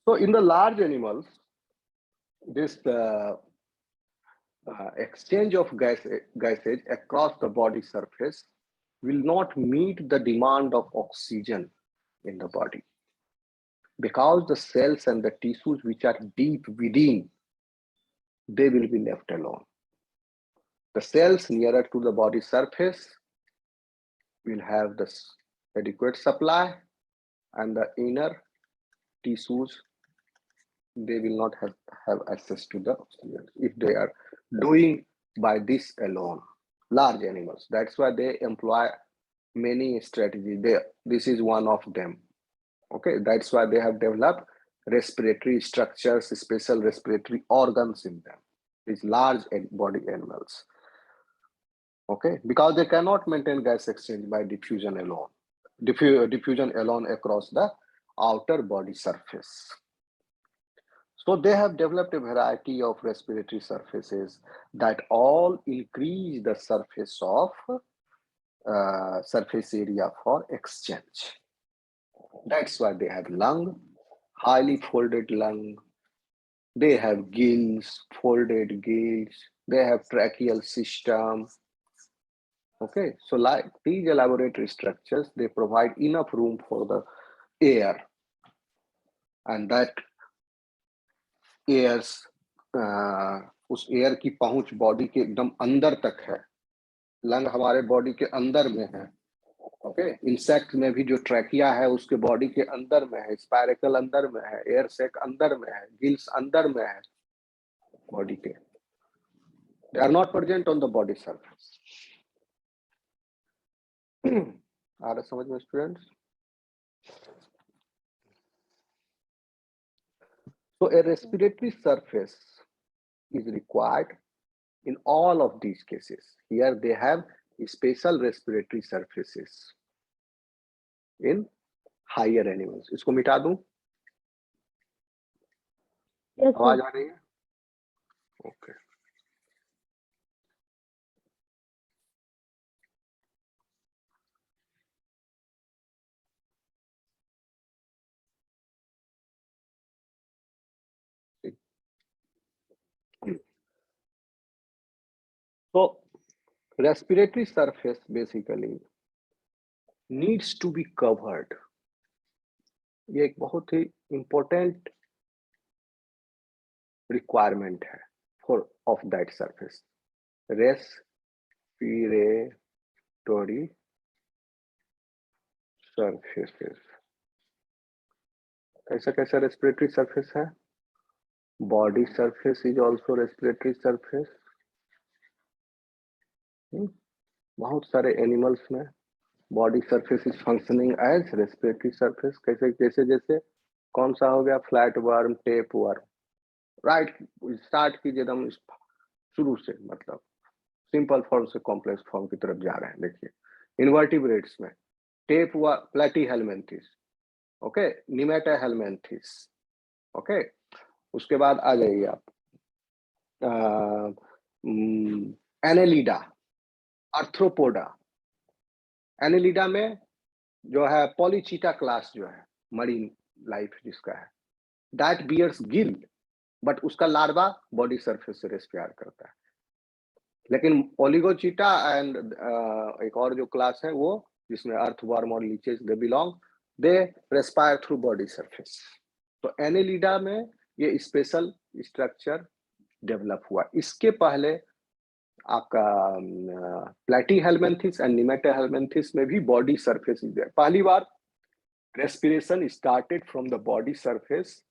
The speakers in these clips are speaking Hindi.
So in the large animals, this exchange of gases across the body surface will not meet the demand of oxygen in the body, because the cells and the tissues which are deep within, they will be left alone. The cells nearer to the body surface will have the adequate supply, and the inner tissues, they will not have access to the oxygen if they are doing by this alone. Large animals, that's why they employ many strategies. This is one of them. Okay, that's why they have developed respiratory structures, special respiratory organs in them, these large body animals. Okay, because they cannot maintain gas exchange by diffusion alone. Diffusion alone across the outer body surface. So they have developed a variety of respiratory surfaces that all increase the surface of surface area for exchange. That's why they have lung, highly folded lung. They have gills, folded gills. They have tracheal system. Okay, so like these elaborate structures, they provide enough room for the air, and that airs उस एयर की पहुंच बॉडी के एकदम अंदर तक है. लंग हमारे बॉडी के अंदर में है. ओके, इंसेक्ट में भी जो ट्रैकिया है उसके बॉडी के अंदर में है, स्पायरेकल अंदर में है, एयर सैक अंदर में है, गिल्स अंदर में है बॉडी के. They are not present on the body surface. आ रहा समझ में students? So a respiratory surface is required in all of these cases. Here they have special respiratory surfaces in higher animals. इसको मिटा दूं? Yes, आवाज आ रही है? Okay. So respiratory surface basically needs to be covered. ये एक बहुत ही important requirement है for of that surface. Respiratory surfaces. कैसा कैसा respiratory surface है? Body surface is also respiratory surface. बहुत सारे एनिमल्स में body surface is functioning as respiratory surface. कैसे जैसे जैसे कौन सा हो गया? Flatworm, tapeworm. Right, start कीजिए एकदम शुरू से, मतलब सिंपल फॉर्म से कॉम्प्लेक्स फॉर्म की तरफ जा रहे हैं. देखिए इनवर्टिब्रेट्स में tapeworm, platyhelminthes, okay, nemathelminthes. Okay, उसके बाद आ जाइए आप एनेलिडा, आर्थ्रोपोडा. एनेलिडा में जो है पॉलीचीटा क्लास जो है, मरीन लाइफ जिसका है, दैट बियर्स गिल, बट उसका लार्वा बॉडी सरफेस से रेस्पियर करता है. लेकिन ओलिगोचीटा एंड एक और जो क्लास है वो जिसमें अर्थवर्म और leches they belong, they respire through body surface. तो एनेलिडा में ये स्पेशल स्ट्रक्चर डेवलप हुआ. इसके पहले आपका प्लेटीहेल्मिन्थिस एंड निमेटाहेल्मिन्थिस में भी बॉडी सरफेस इज देयर. पहली बार respiration started from the body surface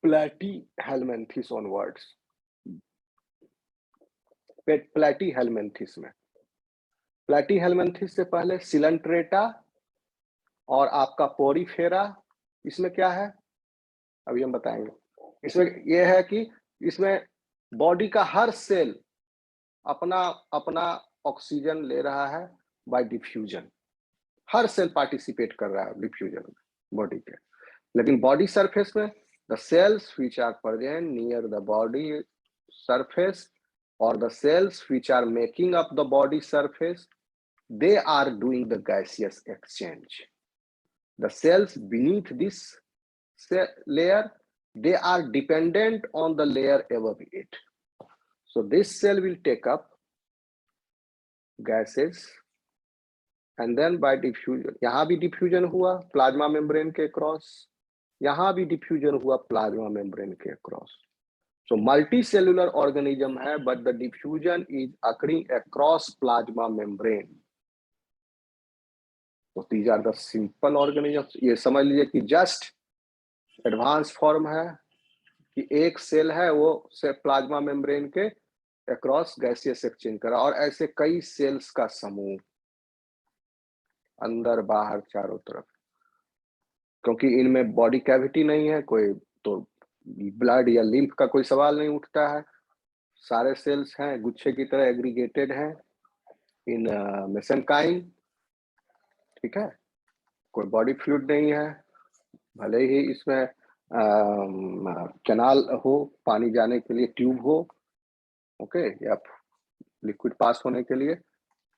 platyhelminthes onwards. Platyhelminthes में, प्लेटीहेल्मिन्थिस से पहले सिलेंट्रेटा और आपका पोरीफेरा. इसमें क्या है अभी हम बताएंगे. इसमें यह है कि इसमें बॉडी का हर सेल अपना अपना ऑक्सीजन ले रहा है बाय डिफ्यूजन. हर सेल पार्टिसिपेट कर रहा है डिफ्यूजन में बॉडी के. लेकिन बॉडी सरफेस में the cells which are present near the body surface or the cells which are making up the body surface, they are doing the gaseous exchange. The cells beneath this layer, they are dependent on the layer above it. So this cell will take up gases and then by diffusion, यहाँ भी diffusion हुआ प्लाज्मा मेम्ब्रेन के क्रॉस, यहाँ भी diffusion हुआ प्लाज्मा मेम्ब्रेन के क्रॉस. So multicellular organism है, but the diffusion is occurring across plasma membrane. So these are the simple organisms. ये समझ लीजिए कि just advanced form है कि एक सेल है वो से प्लाज्मा मेम्ब्रेन के अक्रॉस गैसियस एक्सचेंज करा, और ऐसे कई सेल्स का समूह अंदर बाहर चारों तरफ, क्योंकि इनमें बॉडी कैविटी नहीं है कोई, तो ब्लड या लिम्फ का कोई सवाल नहीं उठता है. सारे सेल्स हैं गुच्छे की तरह एग्रीगेटेड हैं इन मेसेनकाइम. ठीक है, कोई बॉडी फ्लूइड नहीं है, भले ही इसमें कैनाल हो, पानी जाने के लिए ट्यूब हो, ओके, या लिक्विड पास होने के लिए,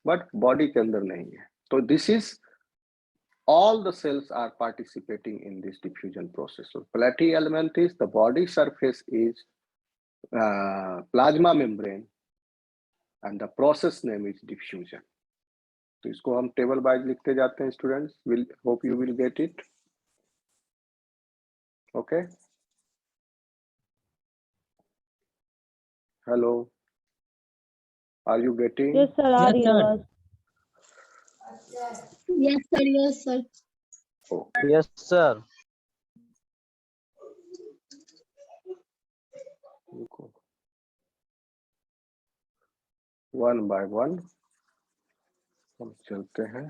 बट बॉडी के अंदर नहीं है. तो this is all the cells are participating in this diffusion process. So platyhelminthes, the body surface is plasma membrane and the process name is diffusion. तो इसको हम टेबल वाइज लिखते जाते हैं students. Will hope you will get it. Okay, hello, are you getting? Yes, sir. आ रही है आवाज. Yes, sir. Yes, sir. Yes, sir. One by one हम चलते हैं.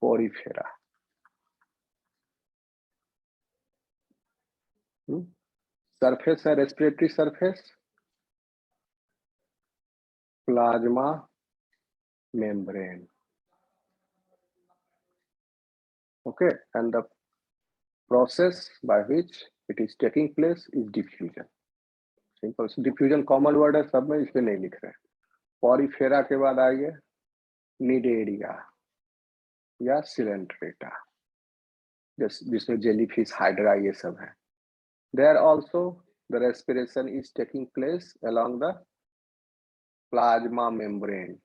पोरीफेरा, सरफेस है respiratory surface, plasma membrane. Okay, and the process by which it is taking place is diffusion. Simple. So diffusion common word है सब में, इसमें नहीं लिख रहे. पोरीफेरा के बाद आइए निडेरिया या सिलेंट्रेटा, जिसमें जेलीफिश, हाइड्रा ये सब है. There also the respiration is taking place along the plasma membrane.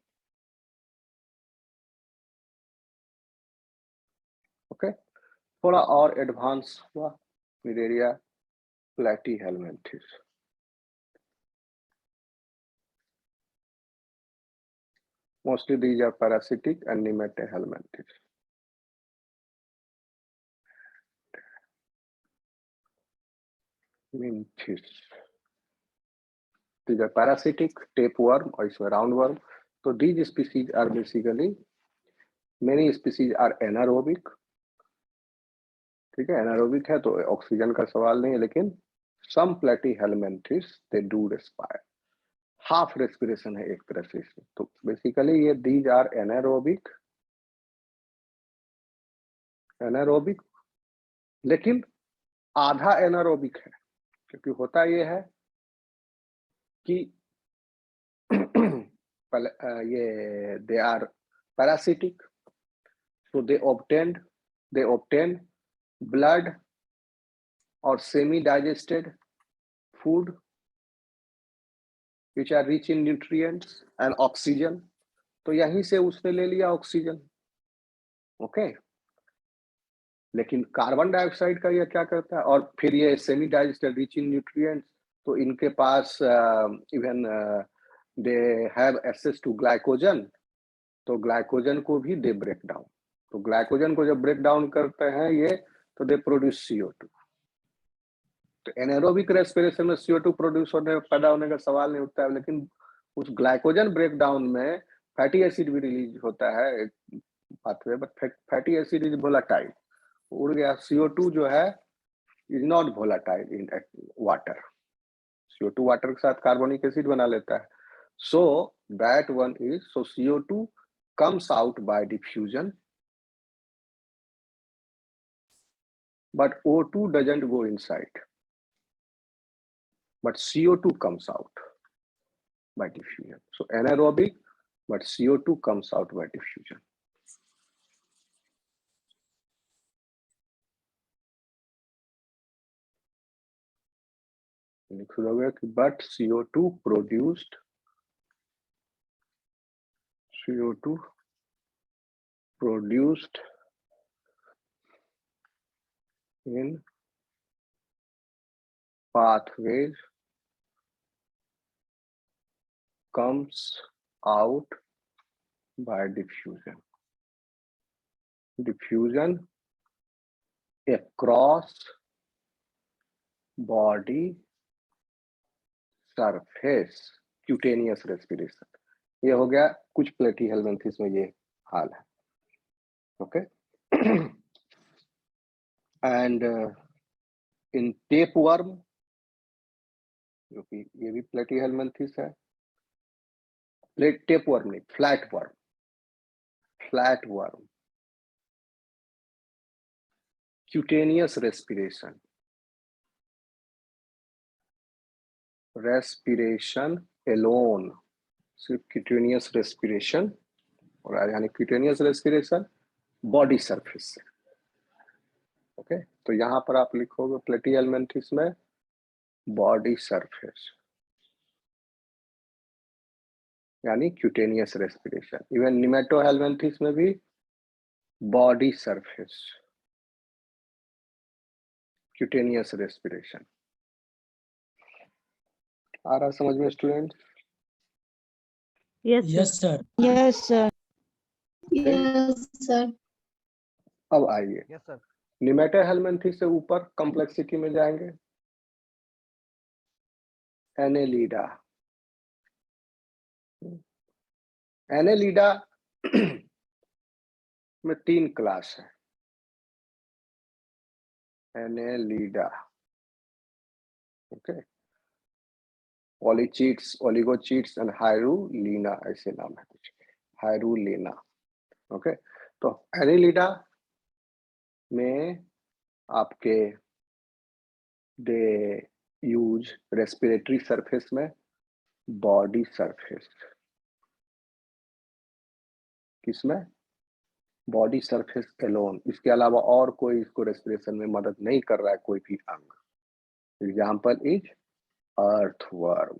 Okay, थोड़ा और एडवांस हुआ Cnidaria प्लैटीहेलमिन्थेस. Mostly these are parasitic and nematohelminthes. These are parasitic, tapeworm or इसमें roundworm. So these species are basically, many species are anaerobic. ठीक है, एनारोबिक है तो ऑक्सीजन का सवाल नहीं है, लेकिन some platyhelminthes they do respire. Half respiration है एक तरह से इसमें. तो बेसिकली ये these are anaerobic, लेकिन आधा एनारोबिक है, क्योंकि होता ये है कि ये they are parasitic, so they obtain blood or semi-digested food which are rich in nutrients and oxygen. तो यहीं से उसने ले लिया ऑक्सीजन. ओके, लेकिन कार्बन डाइऑक्साइड का ये क्या करता है, और फिर ये semi digested rich in nutrients, तो इनके पास even they have access to glycogen, तो ग्लाइकोजन को भी दे ब्रेक डाउन. तो ग्लाइकोजन को जब ब्रेक डाउन करते हैं ये, तो दे प्रोड्यूस CO2. तो एनारोबिक रेस्पिरेशन में CO2 प्रोड्यूस होने, पैदा होने का सवाल नहीं उठता है, लेकिन उस ग्लाइकोजन ब्रेक डाउन में फैटी एसिड भी रिलीज होता है pathway, but fatty acid is volatile. उड़ गया. CO2 जो है is not volatile in water. CO2 water के साथ कार्बोनिक एसिड बना लेता है. So that one is, so CO2 comes out by diffusion, but O2 doesn't go inside, but CO2 comes out by diffusion. So anaerobic but CO2 comes out by diffusion. But CO2 produced in pathways comes out by diffusion. Diffusion across body surface, cutaneous respiration. ये हो गया कुछ प्लेटीहेल्मिन्थेस में ये हाल है. Okay. And in tapeworm, जो कि ये भी प्लेटीहेल्मिन्थेस है. Tapeworm नहीं, flatworm. Cutaneous respiration alone, सिर्फ cutaneous respiration, और यानी cutaneous respiration बॉडी सरफेस से. ओके, तो यहां पर आप लिखोगे प्लेटीहेल्मिन्थेस में बॉडी सरफेस यानी क्यूटेनियस रेस्पिरेशन. इवन निमेटोहेल्मिन्थेस में भी बॉडी सरफेस क्यूटेनियस रेस्पिरेशन. आ रहा समझ में student? Yes, sir. Yes, sir. Yes, sir. अब आइए Yes, sir. निमेटोहेल्मिन्थेस से ऊपर कॉम्प्लेक्सिटी में जाएंगे. एनेलिडा. एनेलिडा में 3 क्लास है. एनेलिडा, ओके, पॉलीचीट्स, ओलिगोचीट्स एंड हायरुलिना, ऐसे नाम है कुछ, हायरुलिना. ओके, तो एनेलिडा में आपके दे यूज रेस्पिरेटरी सरफेस में बॉडी सरफेस. किसमें? Body surface alone. इसके अलावा और कोई इसको रेस्पिरेशन में मदद नहीं कर रहा है, कोई भी अंग. Example is earthworm.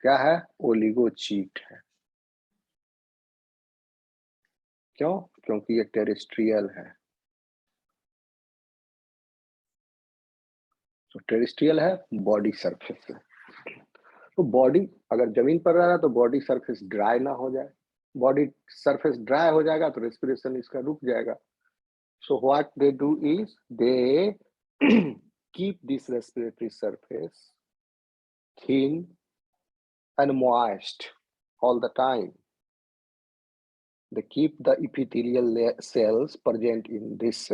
क्या है? ओलिगोचीट है. क्यों? क्योंकि ये टेरेस्ट्रियल है. तो टेरेस्ट्रियल है, बॉडी सरफेस है. तो बॉडी अगर जमीन पर रह रहा है तो बॉडी सरफेस ड्राई ना हो जाए. बॉडी सरफेस ड्राई हो जाएगा तो रेस्पिरेशन इसका रुक जाएगा. So what they do is they keep this respiratory surface thin and moist all the time. They keep the epithelial cells present in this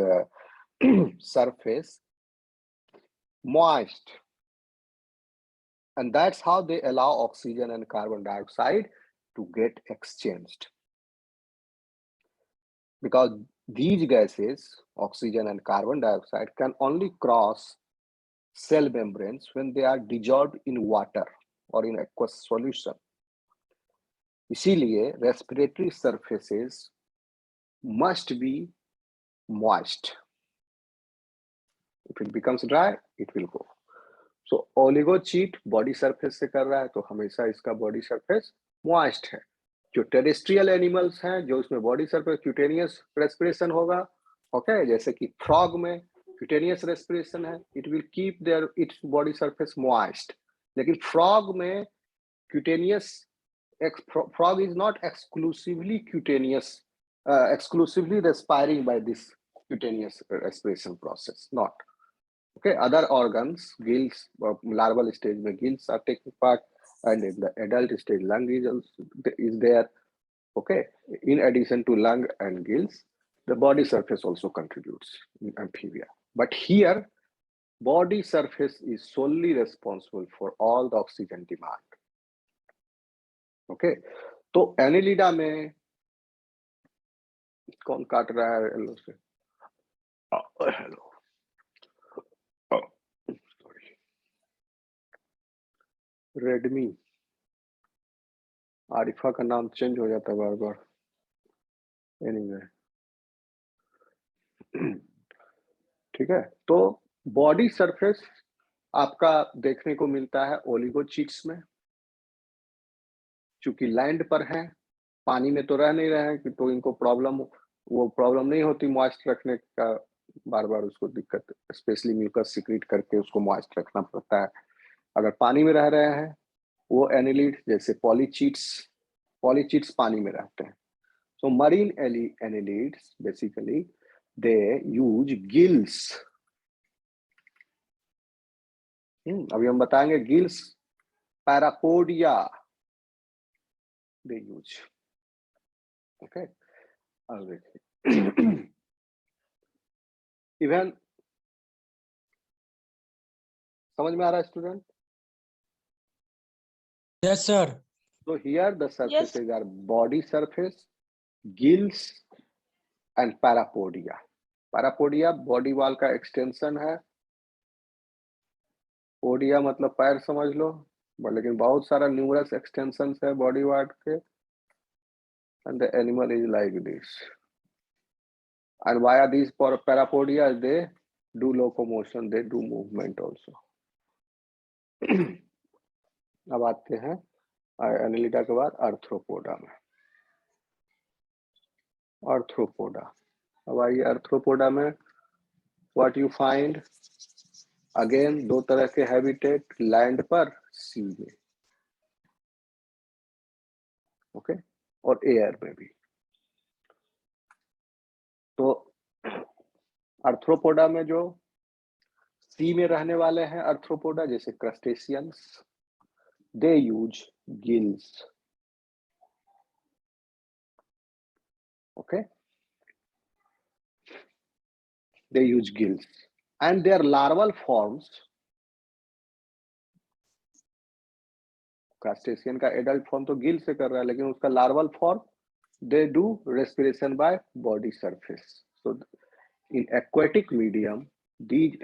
surface moist, and that's how they allow oxygen and carbon dioxide to get exchanged. Because these gases, oxygen and carbon dioxide, can only cross cell membranes when they are dissolved in water or in aqueous solution. इसीलिए respiratory surfaces must be moist. If it becomes dry, it will go. So oligocheat body surface से कर रहा है तो हमेशा इसका body surface moist है. जो terrestrial animals हैं जो इसमें body surface cutaneous respiration होगा, okay, जैसे कि frog में cutaneous respiration है, it will keep its body surface moist. लेकिन frog में cutaneous, frog is not exclusively cutaneous, exclusively respiring by this cutaneous respiration process, not. Okay, other organs, gills, larval stage में gills are taking part, and in the adult stage lung is there. Okay, in addition to lung and gills, the body surface also contributes in amphibia. But here, body surface is solely responsible for all the oxygen demand. Okay, तो एनेलिडा में कौन काट रहा है हेलो से? Hello, sorry, Redmi. आरिफा का नाम चेंज हो जाता है बार बार। एनीवे ठीक है, तो बॉडी सरफेस आपका देखने को मिलता है ओलिगोचीट्स में, चूंकि लैंड पर है, पानी में तो रह नहीं रहे हैं कि तो इनको वो प्रॉब्लम नहीं होती मॉइस्ट रखने का, बार बार उसको दिक्कत, स्पेशली म्यूकस सिक्रीट करके उसको मॉइस्ट रखना पड़ता है। अगर पानी में रह रहे हैं वो एनिलीड जैसे पॉलीचीट्स पानी में रहते हैं। So marine annelids basically they use gills। अभी हम बताएंगे gills, parapodia they use। Okay, अब देखिए इवन समझ में आ रहा है student? Yes, sir. So here the surfaces are body surface, gills and parapodia। Parapodia body wall का एक्सटेंशन है, पोडिया मतलब पैर समझ लो, लेकिन बहुत सारा न्यूमरस एक्सटेंशन है बॉडी वार्ड के, and the animal is like this, and via these parapodia they do locomotion, they do movement also। अब आते हैं एनिलिडा के बाद आर्थ्रोपोडा में। आर्थ्रोपोडा, अब आइए आर्थ्रोपोडा में व्हाट यू फाइंड, अगेन दो तरह के हैबिटेट, लैंड पर, सी में, ओके, और एयर में भी। तो आर्थ्रोपोडा में जो सी में रहने वाले हैं आर्थ्रोपोडा जैसे crustaceans, they use gills, okay, they use gills and their larval forms, crustacean का एडल्ट फॉर्म तो गिल से कर रहा है, लेकिन उसका larval form they do respiration by body surface. So in aquatic medium these